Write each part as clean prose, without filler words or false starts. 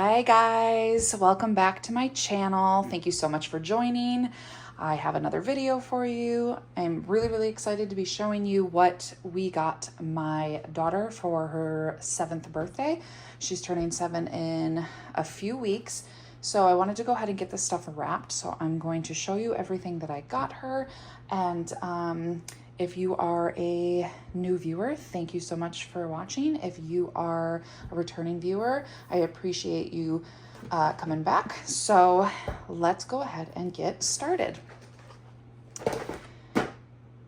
Hi guys, welcome back to my channel. Thank you so much for joining. I have another video for you. I'm really excited to be showing you what we got my daughter for her 7th birthday. She's turning 7 in a few weeks. So I wanted to go ahead and get this stuff wrapped. So I'm going to show you everything that I got her. And if you are a new viewer, thank you so much for watching. If you are a returning viewer, I appreciate you coming back. So let's go ahead and get started.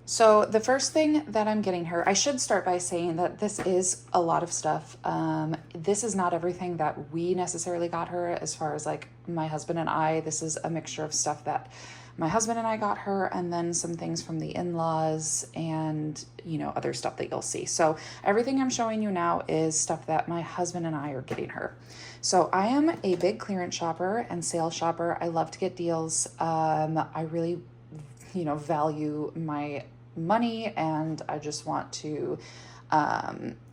So the first thing that I'm getting her, I should start by saying that this is a lot of stuff. This is not everything that we necessarily got her as far as like my husband and I. This is a mixture of stuff that my husband and I got her, and then some things from the in-laws and, you know, other stuff that you'll see. So everything I'm showing you now is stuff that my husband and I are getting her. So I am a big clearance shopper and sale shopper. I love to get deals. I really, value my money, and I just want to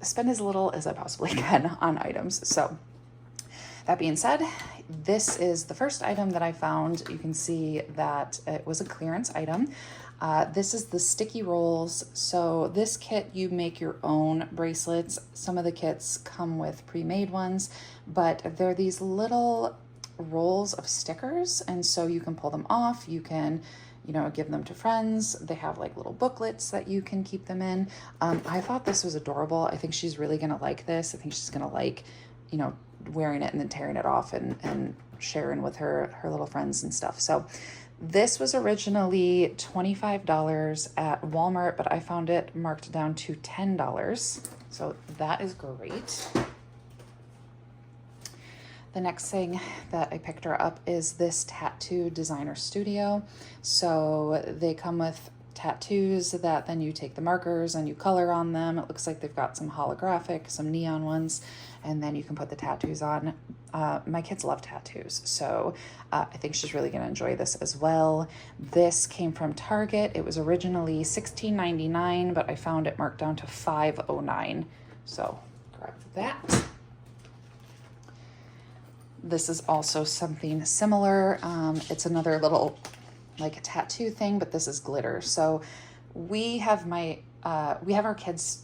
spend as little as I possibly can on items. So that being said, this is the first item that I found. You can see that it was a clearance item. This is the sticky rolls. So this kit, you make your own bracelets. Some of the kits come with pre-made ones, but they're these little rolls of stickers. And so you can pull them off. You can, give them to friends. They have like little booklets that you can keep them in. I thought this was adorable. I think she's really going to like this. I think she's going to like, wearing it and then tearing it off and sharing with her little friends and stuff. So this was originally $25 at Walmart, but I found it marked down to $10. So that is great. The next thing that I picked her up is this Tattoo Designer Studio. So they come with tattoos that then you take the markers and you color on them. It looks like they've got some holographic, some neon ones, and then you can put the tattoos on. My kids love tattoos, so I think she's really going to enjoy this as well. This came from Target. It was originally $16.99, but I found it marked down to $5.09. So grab that. This is also something similar. It's another little like a tattoo thing, but this is glitter. So we have our kids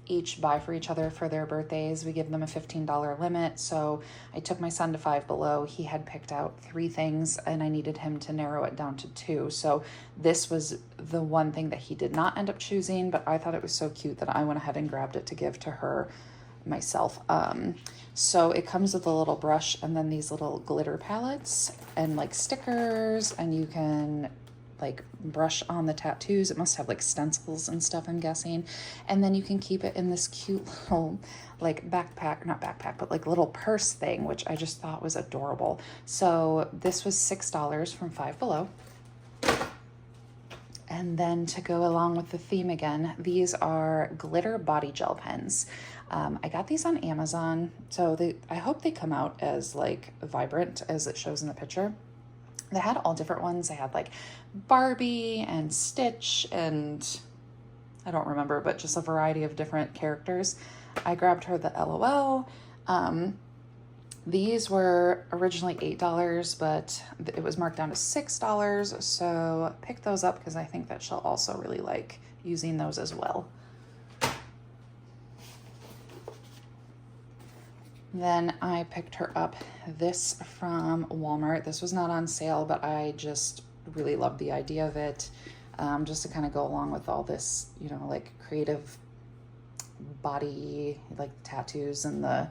each buy for each other for their birthdays. We give them a $15 limit. So I took my son to Five Below. He had picked out 3 things and I needed him to narrow it down to 2. So this was the one thing that he did not end up choosing, but I thought it was so cute that I went ahead and grabbed it to give to her myself. So it comes with a little brush and then these little glitter palettes and like stickers, and you can like brush on the tattoos. It must have like stencils and stuff, I'm guessing. And then you can keep it in this cute little like backpack, not backpack, but like little purse thing, which I just thought was adorable. So this was $6 from Five Below. And then to go along with the theme again, these are glitter body gel pens. I got these on Amazon, so I hope they come out as like vibrant as it shows in the picture. They had all different ones. They had like Barbie and Stitch and I don't remember, but just a variety of different characters. I grabbed her the LOL. These were originally $8, but it was marked down to $6. So pick those up because I think that she'll also really like using those as well. Then I picked her up this from Walmart. This was not on sale, but I just really loved the idea of it. Just to kind of go along with all this, like creative body, like tattoos and the,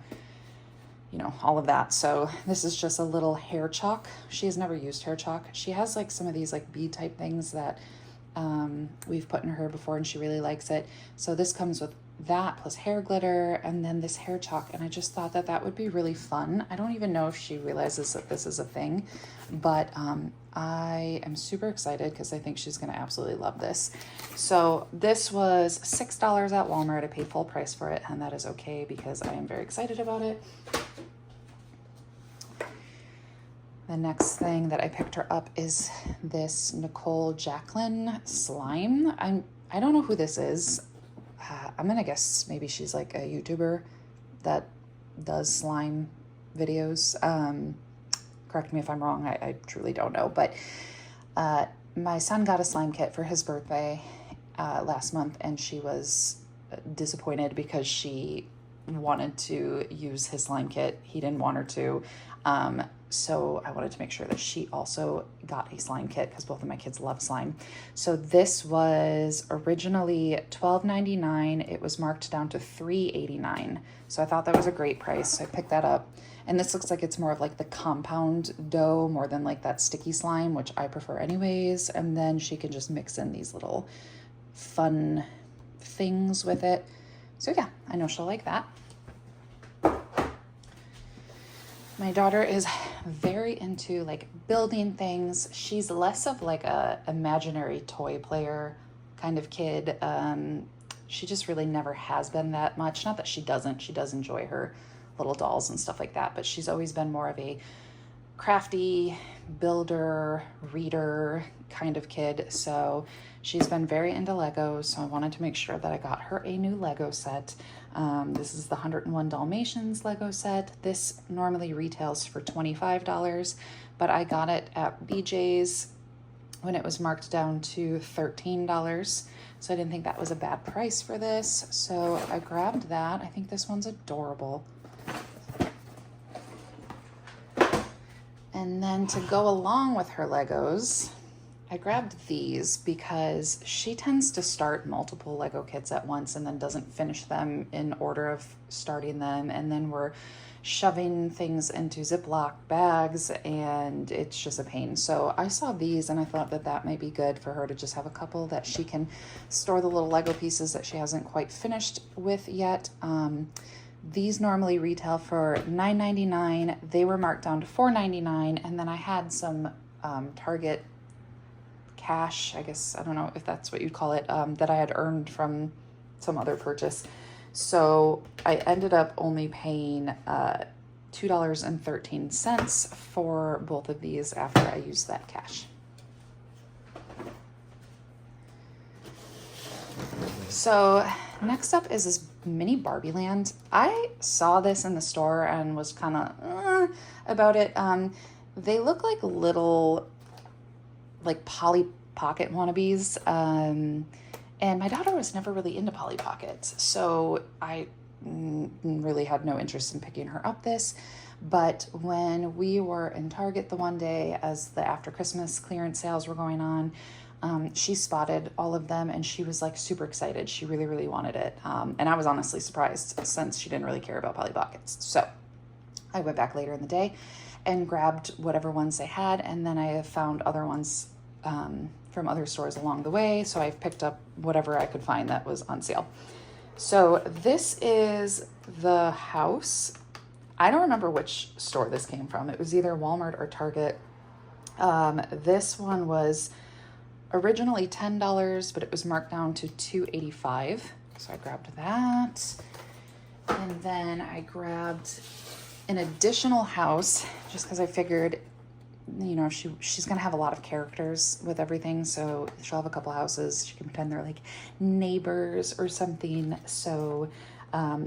all of that. So this is just a little hair chalk. She has never used hair chalk. She has like some of these like bead type things that we've put in her before and she really likes it. So this comes with that plus hair glitter and then this hair chalk, and I just thought that that would be really fun. I don't even know if she realizes that this is a thing, but I am super excited because I think she's going to absolutely love this. So this was $6 at Walmart. I paid full price for it, and that is okay because I am very excited about it. The next thing that I picked her up is this Nicole Jacqueline slime. I don't know who this is. I'm gonna guess maybe she's like a YouTuber that does slime videos. Correct me if I'm wrong. I truly don't know. But my son got a slime kit for his birthday last month, and she was disappointed because she wanted to use his slime kit. He didn't want her to. So I wanted to make sure that she also got a slime kit because both of my kids love slime. So this was originally $12.99. It was marked down to $3.89. So I thought that was a great price. So I picked that up. And this looks like it's more of like the compound dough more than like that sticky slime, which I prefer anyways. And then she can just mix in these little fun things with it. So yeah, I know she'll like that. My daughter is very into like building things. She's less of like a imaginary toy player kind of kid. She just really never has been that much. Not that she doesn't. She does enjoy her little dolls and stuff like that, but she's always been more of a crafty builder, reader kind of kid. So she's been very into Legos. So I wanted to make sure that I got her a new Lego set. This is the 101 Dalmatians Lego set. This normally retails for $25, but I got it at BJ's when it was marked down to $13. So I didn't think that was a bad price for this. So I grabbed that. I think this one's adorable. And then to go along with her Legos, I grabbed these because she tends to start multiple Lego kits at once and then doesn't finish them in order of starting them. And then we're shoving things into Ziploc bags and it's just a pain. So I saw these and I thought that that might be good for her to just have a couple that she can store the little Lego pieces that she hasn't quite finished with yet. These normally retail for $9.99. They were marked down to $4.99. And then I had some Target cash, I guess, I don't know if that's what you'd call it, that I had earned from some other purchase. So I ended up only paying $2.13 for both of these after I used that cash. So next up is this mini Barbie Land. I saw this in the store and was kind of about it. They look like little like Polly Pocket wannabes. And my daughter was never really into Polly Pockets. So I really had no interest in picking her up this. But when we were in Target the one day as the after Christmas clearance sales were going on, she spotted all of them and she was like super excited. She really, really wanted it. And I was honestly surprised since she didn't really care about Polly Pockets. So I went back later in the day and grabbed whatever ones they had. And then I found other ones from other stores along the way. So I picked up whatever I could find that was on sale. So this is the house. I don't remember which store this came from. It was either Walmart or Target. This one was originally $10, but it was marked down to $2.85. So I grabbed that. And then I grabbed an additional house just because I figured, you know, she's going to have a lot of characters with everything. So she'll have a couple houses. She can pretend they're like neighbors or something. So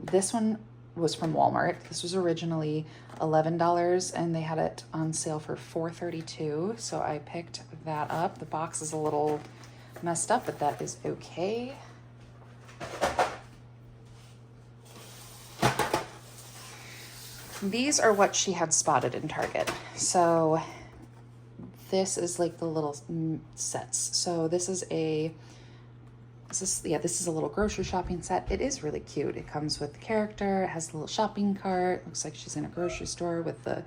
this one was from Walmart. This was originally $11 and they had it on sale for $4.32. So I picked that up. The box is a little messed up, but that is okay. These are what she had spotted in Target. So this is like the little sets. So this is a this is a little grocery shopping set. It is really cute. It comes with the character. It has a little shopping cart. Looks like she's in a grocery store with the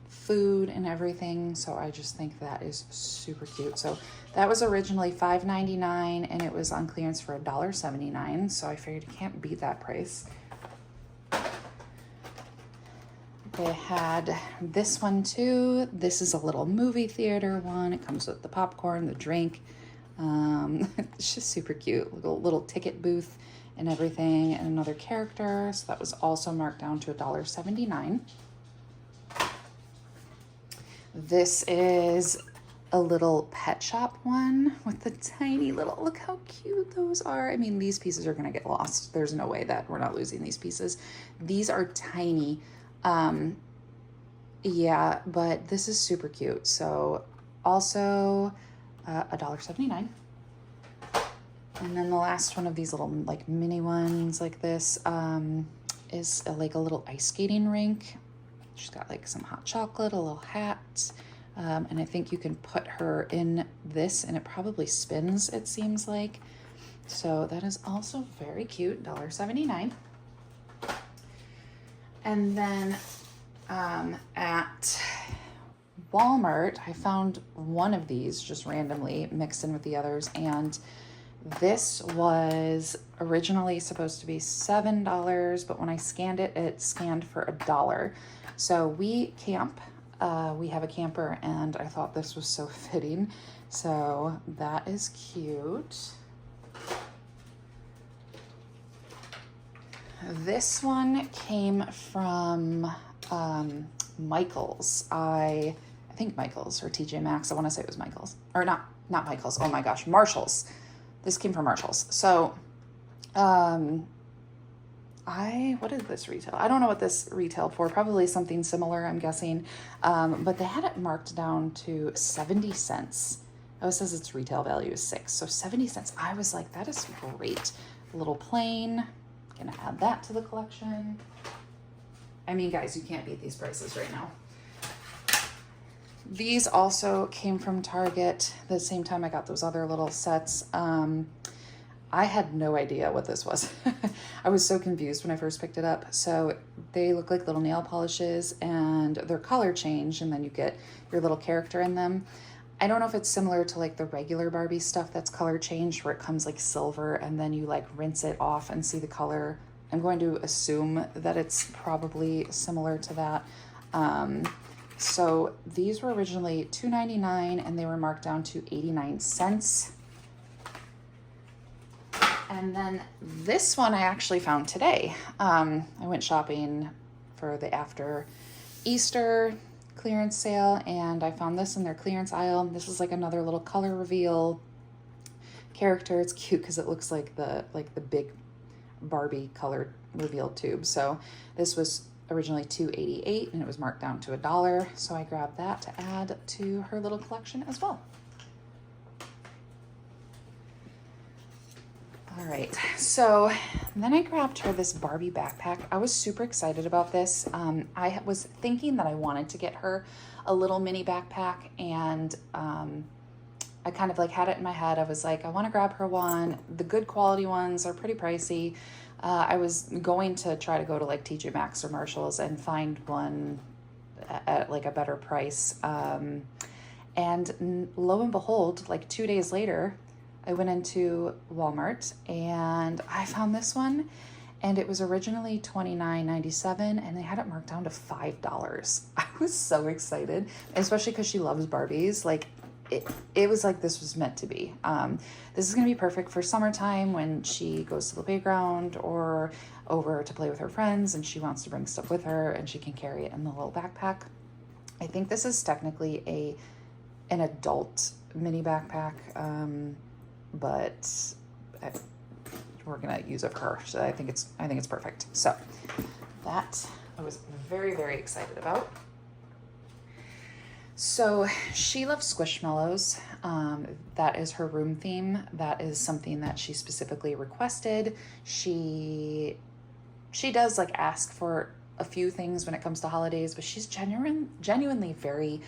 food and everything. So I just think that is super cute. So that was originally $5.99 and it was on clearance for $1.79. So I figured you can't beat that price. They had this one too. This is a little movie theater one. It comes with the popcorn, the drink. It's just super cute. Little ticket booth and everything, and another character. So that was also marked down to $1.79. This is a little pet shop one with the tiny little, look how cute those are. I mean, these pieces are gonna get lost. There's no way that we're not losing these pieces. These are tiny. Yeah, but this is super cute. So also $1.79. And then the last one of these little like mini ones like this is like a little ice skating rink. She's got like some hot chocolate, a little hat. And I think you can put her in this and it probably spins, it seems like. So that is also very cute, $1.79. And then at Walmart, I found one of these just randomly mixed in with the others, and this was originally supposed to be $7, but when I scanned it, it scanned for $1. So we camp, we have a camper, and I thought this was so fitting. So that is cute. This one came from Michaels. I think Michaels or TJ Maxx. I want to say it was Michaels. Or not Michaels. Oh my gosh, Marshalls. This came from Marshalls. So what did this retail? I don't know what this retailed for. Probably something similar, I'm guessing. But they had it marked down to 70 cents. Oh, it says its retail value is $6. So 70 cents. I was like, that is great. A little plain. Gonna add that to the collection. I mean, guys, you can't beat these prices right now. These also came from Target the same time I got those other little sets. I had no idea what this was. I was so confused when I first picked it up. So they look like little nail polishes and they're color change, and then you get your little character in them. I don't know if it's similar to like the regular Barbie stuff that's color changed, where it comes like silver and then you like rinse it off and see the color. I'm going to assume that it's probably similar to that. So these were originally $2.99 and they were marked down to 89 cents. And then this one I actually found today. I went shopping for the after Easter clearance sale, and I found this in their clearance aisle. This is like another little color reveal character. It's cute because it looks like the big Barbie colored reveal tube. So this was originally $2.88 and it was marked down to $1. So I grabbed that to add to her little collection as well. All right, so then I grabbed her this Barbie backpack. I was super excited about this. I was thinking that I wanted to get her a little mini backpack, and I kind of like had it in my head. I was like, I want to grab her one. The good quality ones are pretty pricey. I was going to try to go to like TJ Maxx or Marshalls and find one at like a better price. And lo and behold, like 2 days later, I went into Walmart and I found this one, and it was originally $29.97 and they had it marked down to $5. I was so excited, especially because she loves Barbies. Like it was like this was meant to be. This is gonna be perfect for summertime when she goes to the playground or over to play with her friends and she wants to bring stuff with her and she can carry it in the little backpack. I think this is technically an adult mini backpack. But we're gonna use it for her. So I think it's perfect. So that I was very, very excited about. So she loves Squishmallows. That is her room theme. That is something that she specifically requested. She does like ask for a few things when it comes to holidays, but she's genuinely very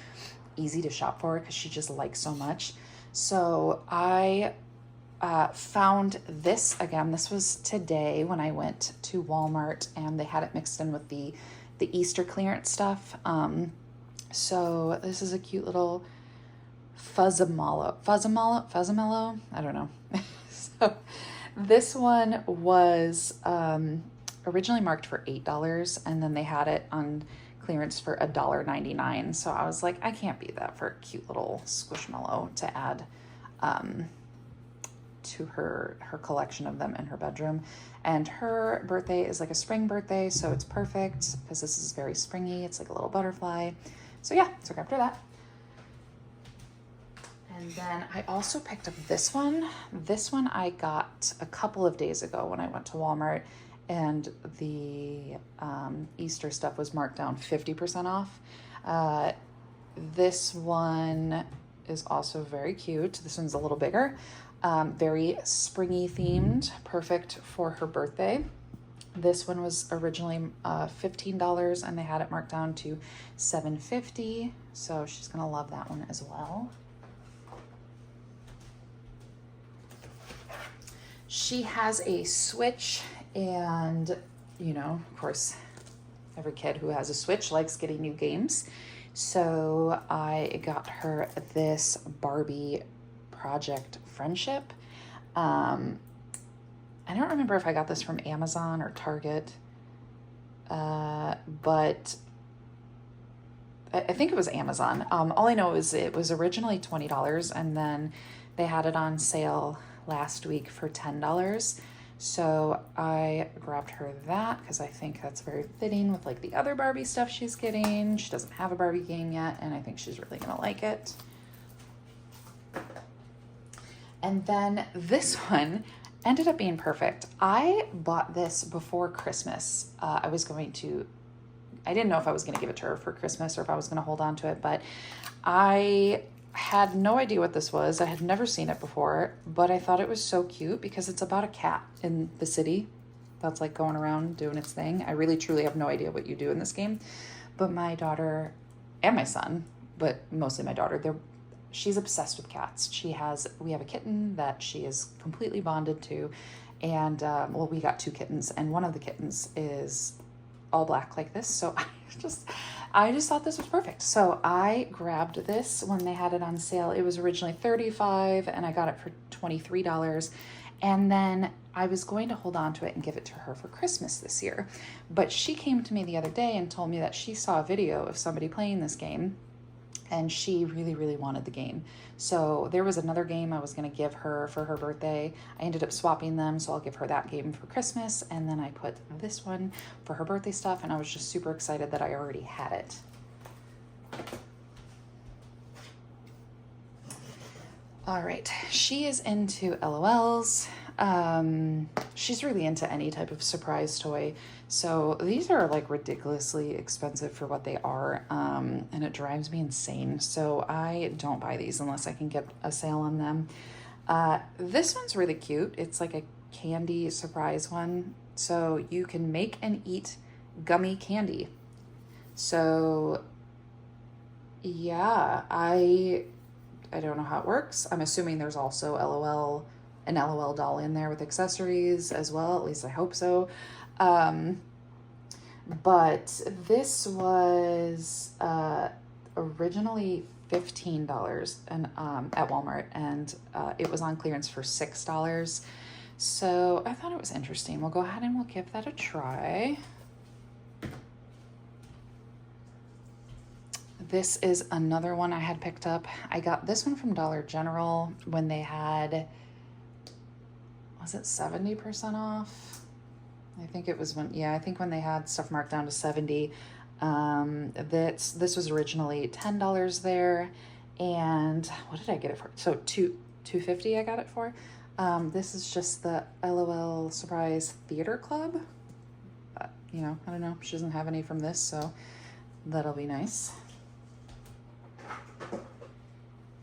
easy to shop for because she just likes so much. So I found this again. This was today when I went to Walmart and they had it mixed in with the Easter clearance stuff. So this is a cute little Fuzzamallow. I don't know. So this one was originally marked for $8 and then they had it on clearance for $1.99. So I was like, I can't beat that for a cute little Squishmallow to add to her collection of them in her bedroom. And her birthday is like a spring birthday, so it's perfect because this is very springy. It's like a little butterfly. So yeah, so I grabbed her that. And then I also picked up this one. This one I got a couple of days ago when I went to Walmart, and the Easter stuff was marked down 50% off. This one is also very cute. This one's a little bigger, very springy themed, perfect for her birthday. This one was originally $15 and they had it marked down to $7.50. So she's gonna love that one as well. She has a Switch, and you know, of course, every kid who has a Switch likes getting new games. So I got her this Barbie Project Friendship. I don't remember if I got this from Amazon or Target, but I think it was Amazon. All I know is it was originally $20 and then they had it on sale last week for $10. So I grabbed her that because I think that's very fitting with like the other Barbie stuff she's getting. She doesn't have a Barbie game yet, and I think she's really gonna like it. And then this one ended up being perfect. I bought this before Christmas. I didn't know if I was gonna give it to her for Christmas or if I was gonna hold on to it, but I had no idea what this was. I had never seen it before, but I thought it was so cute because it's about a cat in the city that's like going around doing its thing. I really truly have no idea what you do in this game, but my daughter and my son, but mostly my daughter, she's obsessed with cats. We have a kitten that she is completely bonded to, and well, we got two kittens, and one of the kittens is all black like this. So I just thought this was perfect. So I grabbed this when they had it on sale. It was originally $35 and I got it for $23. And then I was going to hold on to it and give it to her for Christmas this year. But she came to me the other day and told me that she saw a video of somebody playing this game and she really, really wanted the game. So there was another game I was going to give her for her birthday. I ended up swapping them, so I'll give her that game for Christmas, and then I put this one for her birthday stuff, and I was just super excited that I already had it. All right, she is into LOLs. She's really into any type of surprise toy. So these are like ridiculously expensive for what they are, and it drives me insane. So I don't buy these unless I can get a sale on them. This one's really cute. It's like a candy surprise one. So you can make and eat gummy candy. So yeah, I don't know how it works. I'm assuming there's also an LOL doll in there with accessories as well. At least I hope so. But this was originally $15 and at Walmart, and it was on clearance for $6. So I thought it was interesting. We'll go ahead and we'll give that a try. This is another one I had picked up. I got this one from Dollar General when they had, was it 70% off? I think it was I think when they had stuff marked down to 70. This was originally $10 there, and what did I get it for? So $2.50 I got it for. This is just the LOL Surprise Theater Club. You know, I don't know. She doesn't have any from this, so that'll be nice.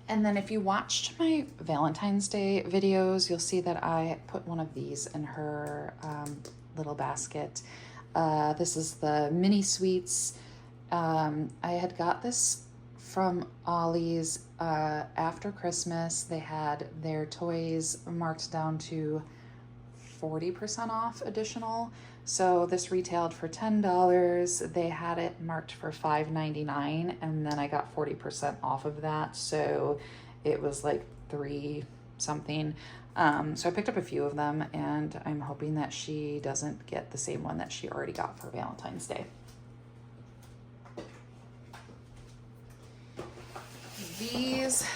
And then if you watched my Valentine's Day videos, you'll see that I put one of these in her little basket. This is the mini sweets. I had got this from Ollie's after Christmas. They had their toys marked down to 40% off additional. So this retailed for $10. They had it marked for $5.99, and then I got 40% off of that. So it was like $3 something. So I picked up a few of them, and I'm hoping that she doesn't get the same one that she already got for Valentine's Day. These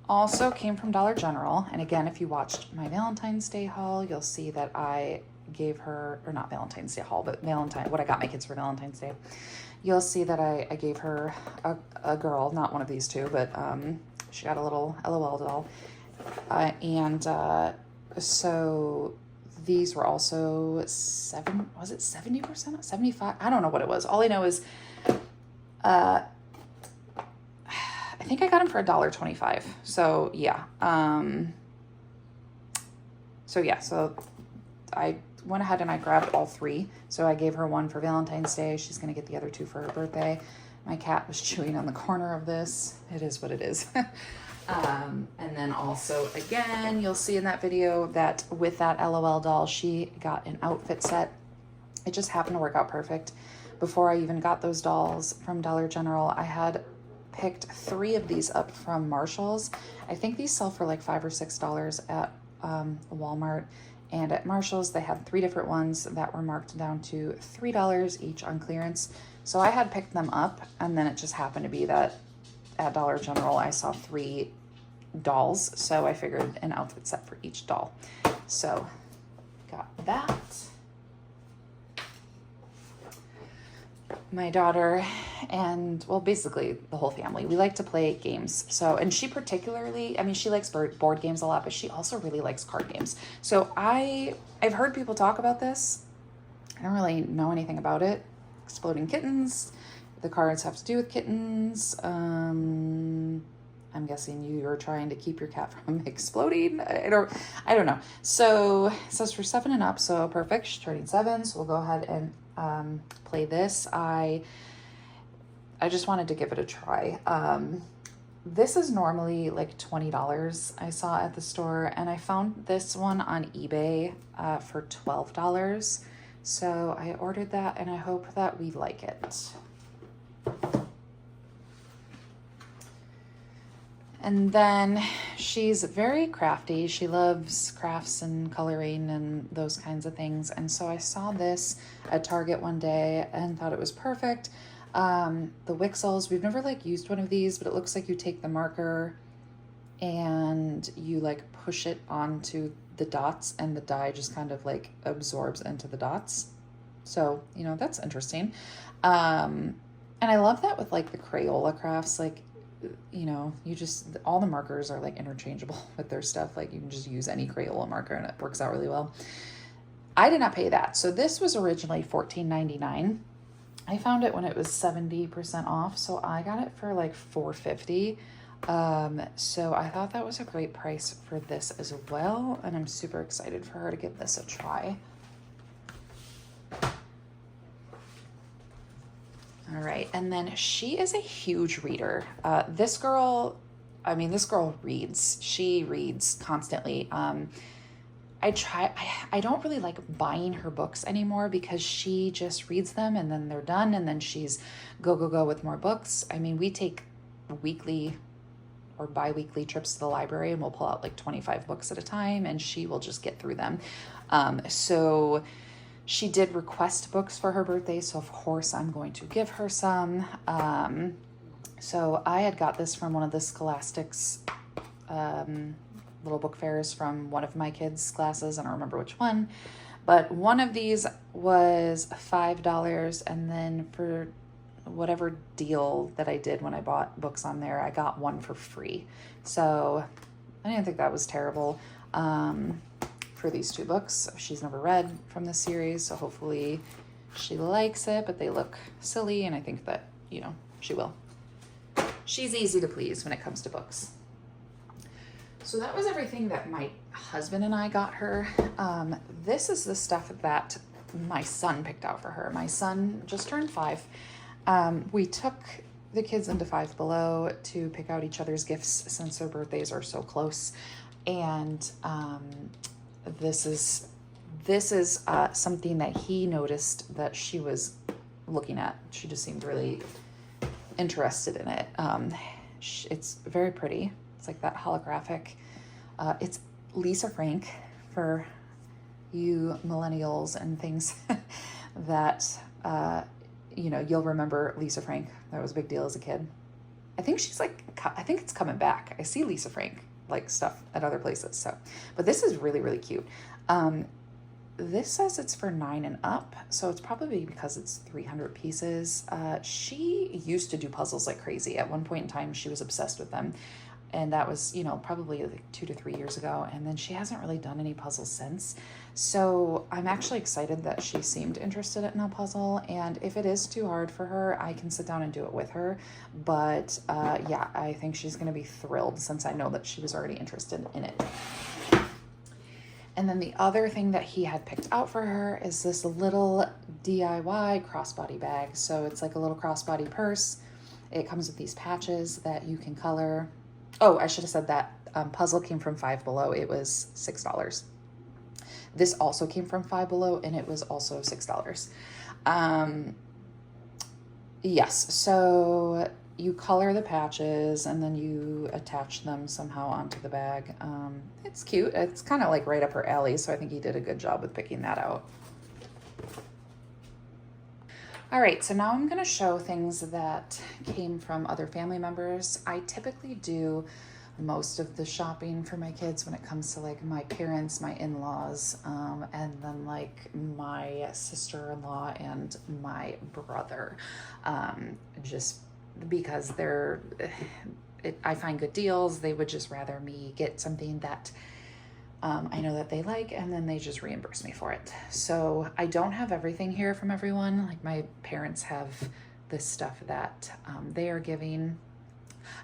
also came from Dollar General. And again, if you watched my Valentine's Day haul, you'll see that I gave her, or not Valentine's Day haul, but what I got my kids for Valentine's Day. You'll see that I gave her a girl, not one of these two, but she got a little LOL doll. So these were also was it 70%, 75? I don't know what it was. All I know is I think I got them for $1.25. So yeah. So I went ahead and I grabbed all three. So I gave her one for Valentine's Day. She's going to get the other two for her birthday. My cat was chewing on the corner of this. It is what it is. And then also, again, you'll see in that video that with that LOL doll, she got an outfit set. It just happened to work out perfect. Before I even got those dolls from Dollar General, I had picked 3 of these up from Marshall's. I think these sell for like $5 or $6 at Walmart. And at Marshall's, they had 3 different ones that were marked down to $3 each on clearance. So I had picked them up, and then it just happened to be that at Dollar General, I saw 3 dolls. So I figured an outfit set for each doll. So got that. My daughter and, well, basically the whole family, we like to play games. So, and she particularly, I mean, she likes board games a lot, but she also really likes card games. So I've heard people talk about this. I don't really know anything about it. Exploding Kittens. The cards have to do with kittens. I'm guessing you are trying to keep your cat from exploding. I don't know. So it says for 7 and up, so perfect. She's turning 7, so we'll go ahead and play this. I just wanted to give it a try. This is normally like $20 I saw at the store, and I found this one on eBay for $12. So I ordered that, and I hope that we like it. And then she's very crafty. She loves crafts and coloring and those kinds of things. And so I saw this at Target one day and thought it was perfect. The Wixels, we've never like used one of these, but it looks like you take the marker and you like push it onto the dots and the dye just kind of like absorbs into the dots. So, you know, that's interesting. And I love that with like the Crayola crafts, like, you know, you just, all the markers are like interchangeable with their stuff. Like you can just use any Crayola marker and it works out really well. I did not pay that. So this was originally $14.99. I found it when it was 70% off. So I got it for like $4.50. So I thought that was a great price for this as well. And I'm super excited for her to give this a try. All right, and then she is a huge reader. This girl reads. She reads constantly. I don't really like buying her books anymore because she just reads them and then they're done and then she's go with more books. I mean, we take weekly or bi-weekly trips to the library and we'll pull out like 25 books at a time and she will just get through them. So she did request books for her birthday, so of course I'm going to give her some. So I had got this from one of the Scholastics little book fairs from one of my kids' classes. I don't remember which one, but one of these was $5, and then for whatever deal that I did when I bought books on there, I got one for free. So I didn't think that was terrible. For these 2 books. She's never read from this series, so hopefully she likes it, but they look silly, and I think that, you know, she will. She's easy to please when it comes to books. So that was everything that my husband and I got her. This is the stuff that my son picked out for her. My son just turned 5. We took the kids into Five Below to pick out each other's gifts since their birthdays are so close. And this is something that he noticed that she was looking at. She just seemed really interested in it. It's very pretty. It's like that holographic. It's Lisa Frank for you millennials and things that, you know, you'll remember Lisa Frank. That was a big deal as a kid. I think it's coming back. I see Lisa Frank like stuff at other places. So, but this is really, really cute. This says it's for 9 and up. So it's probably because it's 300 pieces. She used to do puzzles like crazy. At one point in time, she was obsessed with them. And that was, you know, probably like 2 to 3 years ago. And then she hasn't really done any puzzles since. So I'm actually excited that she seemed interested in a puzzle. And if it is too hard for her, I can sit down and do it with her. But yeah, I think she's going to be thrilled since I know that she was already interested in it. And then the other thing that he had picked out for her is this little DIY crossbody bag. So it's like a little crossbody purse. It comes with these patches that you can color. Oh, I should have said that puzzle came from Five Below. It was $6. This also came from Five Below, and it was also $6. Yes, so you color the patches and then you attach them somehow onto the bag. It's cute. It's kind of like right up her alley, so I think he did a good job with picking that out. All right, so now I'm going to show things that came from other family members. I typically do most of the shopping for my kids when it comes to like my parents, my in-laws, and then like my sister-in-law and my brother, just because I find good deals. They would just rather me get something that I know that they like, and then they just reimburse me for it. So I don't have everything here from everyone. Like my parents have this stuff that they are giving.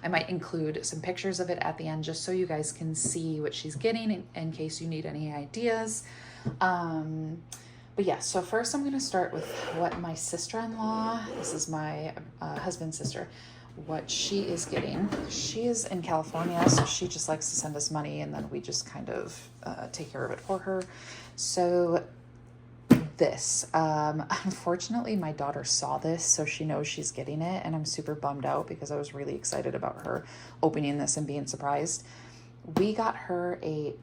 I might include some pictures of it at the end just so you guys can see what she's getting in case you need any ideas. But yeah, so first I'm going to start with what my sister-in-law, this is my husband's sister, what she is getting. She is in California, so she just likes to send us money and then we just kind of take care of it for her. So this, unfortunately my daughter saw this, so she knows she's getting it, and I'm super bummed out because I was really excited about her opening this and being surprised. We got her a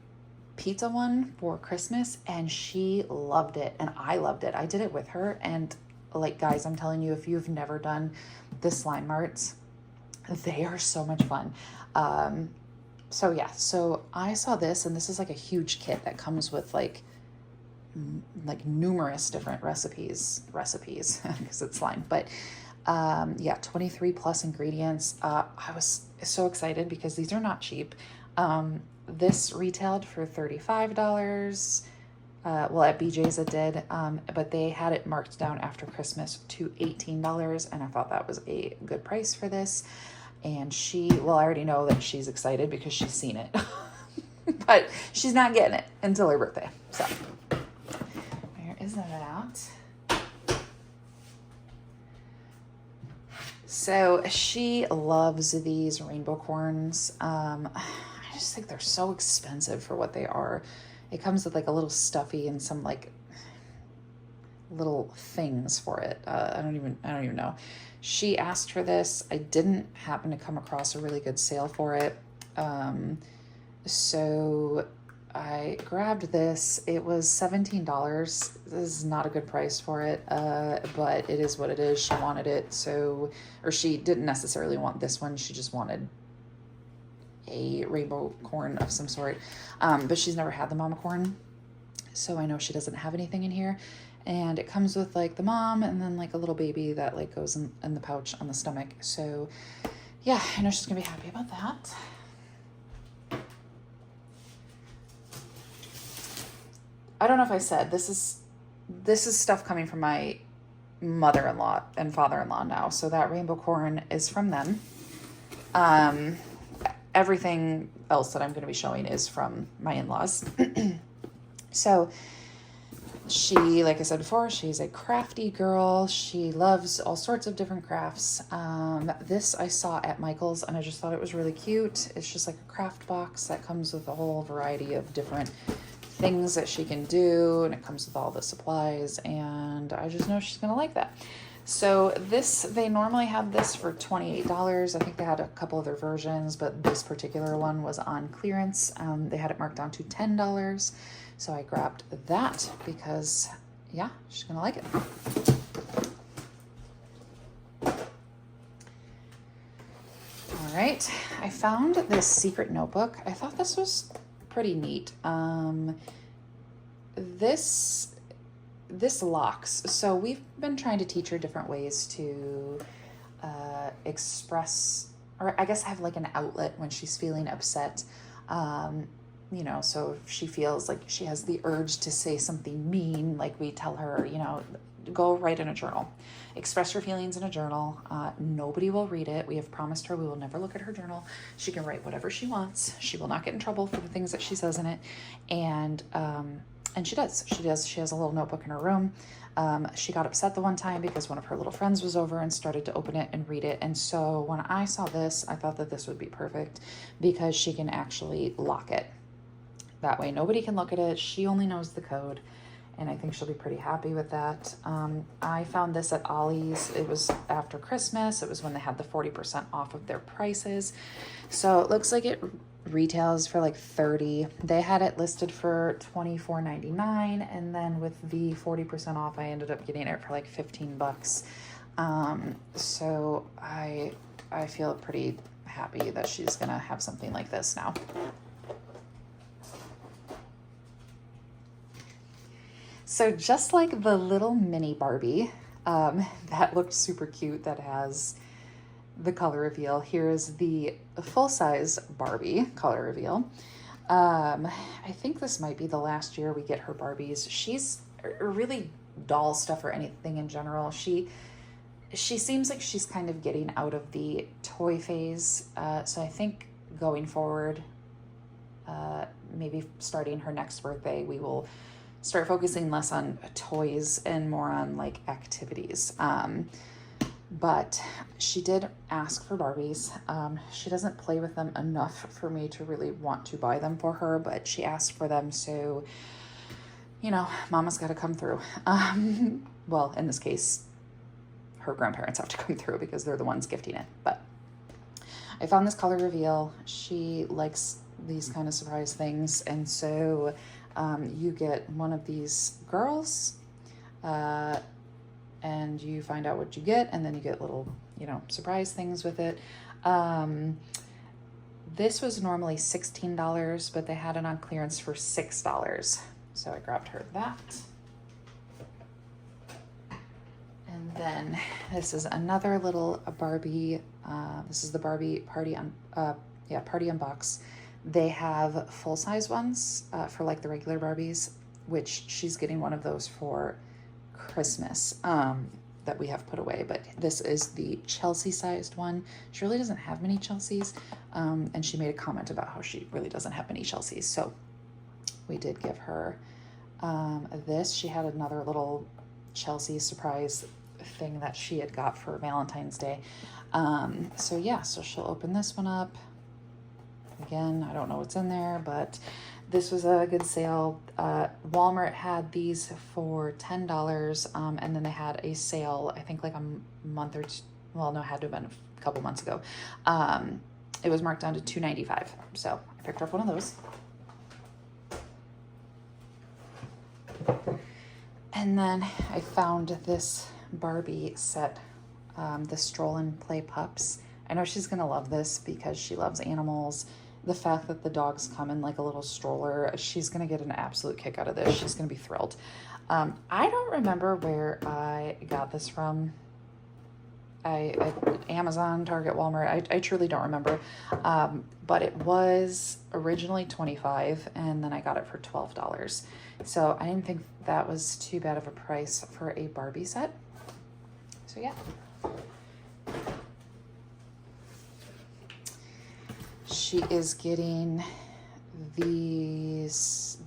pizza one for Christmas and she loved it and I loved it. I did it with her, and like, guys, I'm telling you, if you've never done the slime marts, they are so much fun. So yeah, so I saw this, and this is like a huge kit that comes with like numerous different recipes because it's slime, but yeah, 23 plus ingredients. I was so excited because these are not cheap. This retailed for $35. Well, at BJ's it did, but they had it marked down after Christmas to $18, and I thought that was a good price for this. And well, I already know that she's excited because she's seen it, but she's not getting it until her birthday. So where is that out? So she loves these rainbow corns. I just think they're so expensive for what they are. It comes with like a little stuffy and some like little things for it. I don't even know. She asked for this. I didn't happen to come across a really good sale for it. So I grabbed this. It was $17. This is not a good price for it, but it is what it is. She wanted it, so, or she didn't necessarily want this one. She just wanted a rainbow corn of some sort, but she's never had the mama corn, so I know she doesn't have anything in here. And it comes with like the mom and then like a little baby that like goes in the pouch on the stomach. So yeah, I know she's gonna be happy about that. I don't know if I said this is stuff coming from my mother-in-law and father-in-law now, so that rainbow corn is from them. Everything else that I'm going to be showing is from my in-laws. So she, like I said before, she's a crafty girl. She loves all sorts of different crafts. This I saw at Michael's and I just thought it was really cute. It's just like a craft box that comes with a whole variety of different things that she can do, and it comes with all the supplies, and I just know she's going to like that. So this, they normally have this for $28. I think they had a couple other versions, but this particular one was on clearance. They had it marked down to $10. So I grabbed that because, yeah, she's going to like it. All right. I found this secret notebook. I thought this was pretty neat. This locks. So we've been trying to teach her different ways to express or I guess have like an outlet when she's feeling upset. You know, so if she feels like she has the urge to say something mean, like we tell her, you know, go write in a journal, express your feelings in a journal. Nobody will read it. We have promised her we will never look at her journal. She can write whatever she wants. She will not get in trouble for the things that she says in it. And she does. She has a little notebook in her room. She got upset the one time because one of her little friends was over and started to open it and read it. And so when I saw this, I thought that this would be perfect because she can actually lock it. That way nobody can look at it. She only knows the code. And I think she'll be pretty happy with that. I found this at Ollie's. It was after Christmas. It was when they had the 40% off of their prices. So it looks like it retails for like $30. They had it listed for $24.99, and then with the 40% off, I ended up getting it for like $15. So I feel pretty happy that she's gonna have something like this now. So just like the little mini Barbie, that looked super cute, that has the color reveal, here's the full-size Barbie color reveal. I think this might be the last year we get her Barbies. She's really doll stuff or anything in general. She seems like she's kind of getting out of the toy phase. So I think going forward, maybe starting her next birthday, we will start focusing less on toys and more on like activities. But she did ask for Barbies. She doesn't play with them enough for me to really want to buy them for her, but she asked for them, so, you know, mama's got to come through. Well, in this case, her grandparents have to come through because they're the ones gifting it. But I found this color reveal. She likes these kind of surprise things, and so you get one of these girls, and you find out what you get, and then you get little, you know, surprise things with it. This was normally $16, but they had it on clearance for $6. So I grabbed her that. And then this is another little Barbie. This is the Barbie Party Unbox. They have full-size ones for like the regular Barbies, which she's getting one of those for Christmas that we have put away. But this is the Chelsea-sized one. She really doesn't have many Chelseas, and she made a comment about how she really doesn't have many Chelseas. So we did give her this. She had another little Chelsea surprise thing that she had got for Valentine's Day. So yeah, so she'll open this one up. Again, I don't know what's in there, but this was a good sale. Walmart had these for $10, and then they had a sale, I think like a month or two, well, no, it had to have been a couple months ago. It was marked down to $2.95, so I picked up one of those. And then I found this Barbie set, the Stroll and Play Pups. I know she's gonna love this because she loves animals. The fact that the dogs come in like a little stroller, she's gonna get an absolute kick out of this. She's gonna be thrilled. I don't remember where I got this from. Amazon, Target, Walmart. I truly don't remember. But it was originally $25, and then I got it for $12. So I didn't think that was too bad of a price for a Barbie set. So yeah. She is getting these,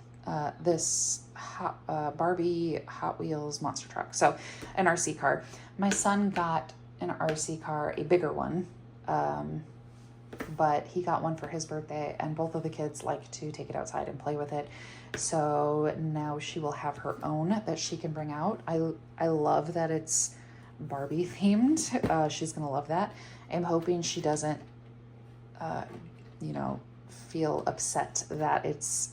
this Barbie Hot Wheels monster truck. So an RC car. My son got an RC car, a bigger one, but he got one for his birthday, and both of the kids like to take it outside and play with it. So now she will have her own that she can bring out. I love that it's Barbie themed. She's gonna love that. I'm hoping she doesn't you know, feel upset that it's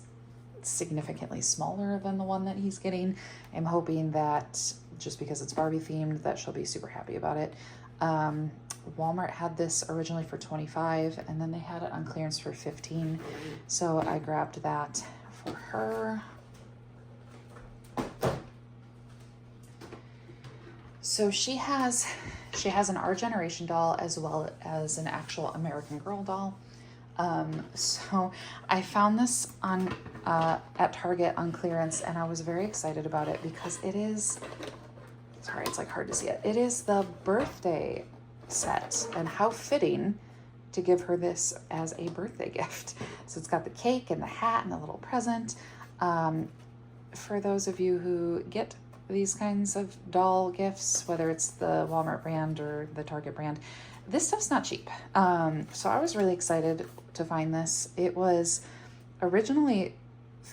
significantly smaller than the one that he's getting. I'm hoping that just because it's Barbie themed that she'll be super happy about it. Walmart had this originally for $25, and then they had it on clearance for $15. So I grabbed that for her. So she has She has an Our Generation doll as well as an actual American Girl doll. So I found this on at Target on clearance, and I was very excited about it because it is, sorry, it's like hard to see it. It is the birthday set, and how fitting to give her this as a birthday gift. So it's got the cake and the hat and the little present. For those of you who get these kinds of doll gifts, whether it's the Walmart brand or the Target brand, this stuff's not cheap. So I was really excited to find this. It was originally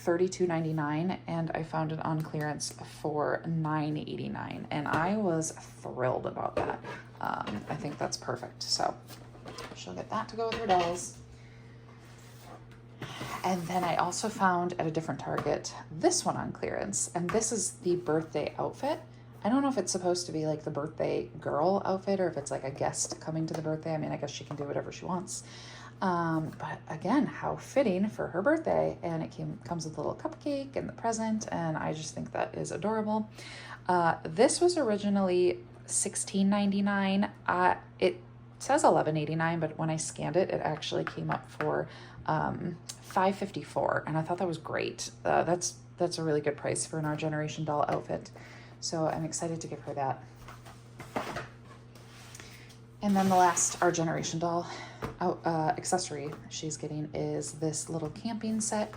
$32.99 and I found it on clearance for $9.89, and I was thrilled about that. I think that's perfect. So she'll get that to go with her dolls. And then I also found at a different Target this one on clearance, and this is the birthday outfit. I don't know if it's supposed to be like the birthday girl outfit or if it's like a guest coming to the birthday. I mean, I guess she can do whatever she wants. But again, how fitting for her birthday. And it comes with a little cupcake and the present, and I just think that is adorable. This was originally $16.99. It says $11.89, but when I scanned it, it actually came up for $5.54, and I thought that was great. That's a really good price for an Our Generation doll outfit. So I'm excited to give her that. And then the last Our Generation doll accessory she's getting is this little camping set.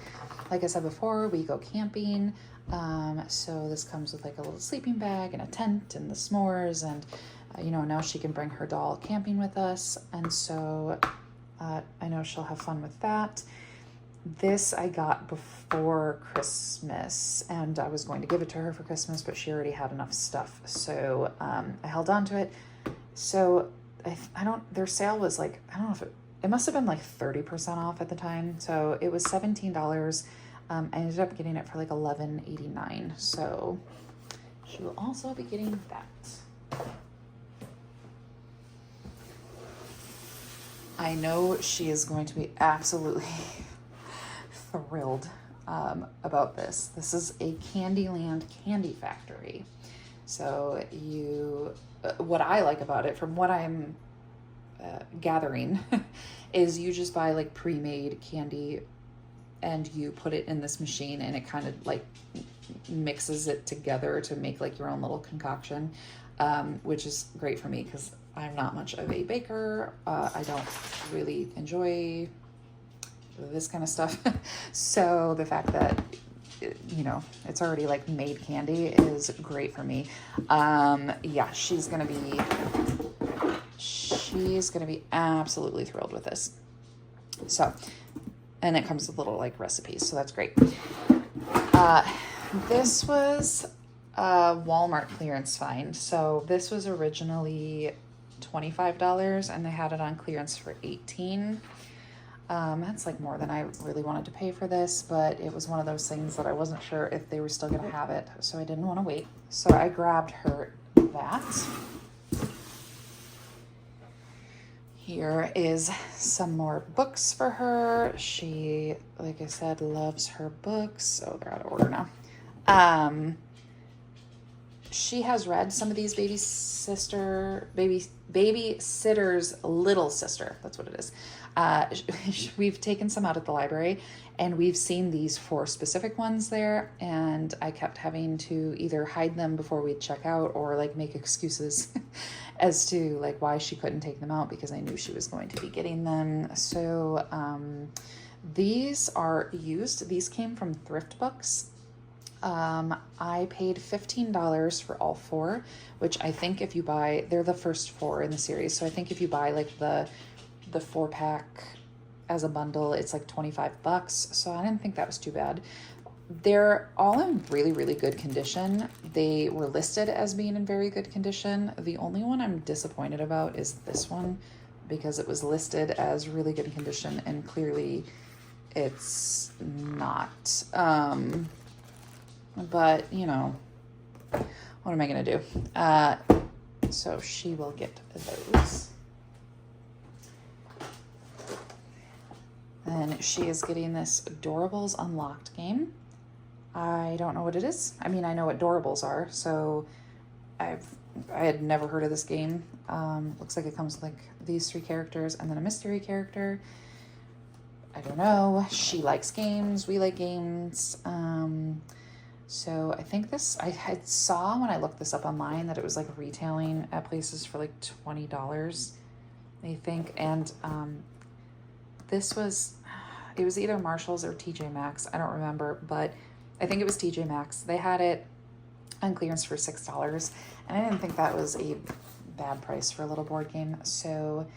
Like I said before, we go camping. So this comes with like a little sleeping bag and a tent and the s'mores, and now she can bring her doll camping with us. And so I know she'll have fun with that. This I got before Christmas, and I was going to give it to her for Christmas, but she already had enough stuff. So I held on to it. So their sale was like, I don't know if it must have been like 30% off at the time. So it was $17. I ended up getting it for like $11.89. So she will also be getting that. I know she is going to be absolutely thrilled about this. This is a Candyland candy factory. So what I like about it, from what I'm gathering, is you just buy like pre-made candy and you put it in this machine, and it kind of like mixes it together to make like your own little concoction, which is great for me because I'm not much of a baker. I don't really enjoy this kind of stuff. So the fact that, it's already like made candy is great for me. Yeah, she's going to be absolutely thrilled with this. So, and it comes with little like recipes. So that's great. This was a Walmart clearance find. So this was originally $25 and they had it on clearance for $18. That's like more than I really wanted to pay for this, but it was one of those things that I wasn't sure if they were still going to have it, so I didn't want to wait. So I grabbed her that. Here is some more books for her. She, like I said, loves her books. Oh, they're out of order now. She has read some of these Babysitter's Little Sister. That's what it is. We've taken some out at the library, and we've seen these 4 specific ones there, and I kept having to either hide them before we'd check out or like make excuses as to like why she couldn't take them out, because I knew she was going to be getting them. So these are used. These came from Thrift Books. I paid $15 for all 4, which I think if you buy, they're the first 4 in the series. So I think if you buy like the 4-pack as a bundle, it's like $25. So I didn't think that was too bad. They're all in really, really good condition. They were listed as being in very good condition. The only one I'm disappointed about is this one, because it was listed as really good condition and clearly it's not. But what am I gonna do? So she will get those. And she is getting this Doorables Unlocked game. I don't know what it is. I mean, I know what Doorables are, so I've I had never heard of this game. Looks like it comes with like these 3 characters and then a mystery character. I don't know. She likes games. We like games. So I think this, I had saw when I looked this up online that it was like retailing at places for like $20, I think. And this was, it was either Marshall's or TJ Maxx. I don't remember, but I think it was TJ Maxx. They had it on clearance for $6. And I didn't think that was a bad price for a little board game. So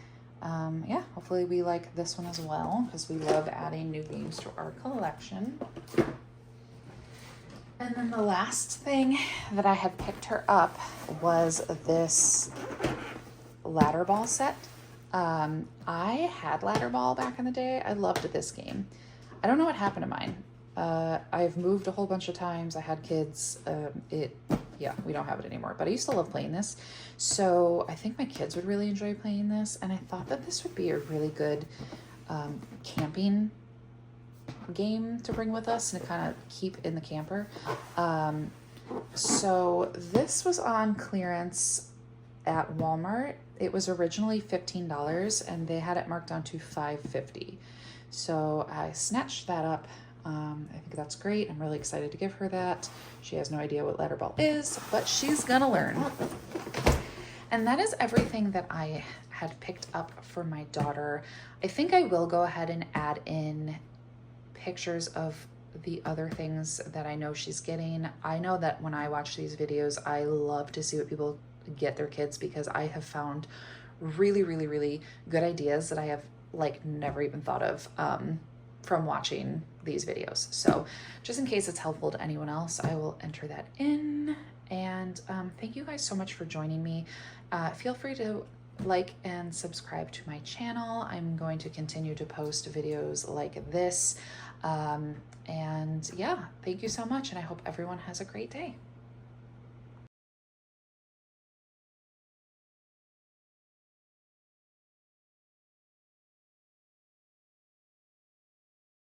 yeah, hopefully we like this one as well, because we love adding new games to our collection. And then the last thing that I had picked her up was this ladder ball set. I had ladder ball back in the day. I loved this game. I don't know what happened to mine. I've moved a whole bunch of times. I had kids. Yeah, we don't have it anymore, but I used to love playing this. So I think my kids would really enjoy playing this. And I thought that this would be a really good camping game to bring with us and to kind of keep in the camper. So this was on clearance at Walmart. It was originally $15 and they had it marked down to $5.50. So I snatched that up. I think that's great. I'm really excited to give her that. She has no idea what ladder ball is, but she's gonna learn. And that is everything that I had picked up for my daughter. I think I will go ahead and add in pictures of the other things that I know she's getting. I know that when I watch these videos, I love to see what people get their kids, because I have found really, really, really good ideas that I have like never even thought of from watching these videos. So just in case it's helpful to anyone else, I will enter that in. And thank you guys so much for joining me. Feel free to like and subscribe to my channel. I'm going to continue to post videos like this. And yeah, thank you so much. And I hope everyone has a great day.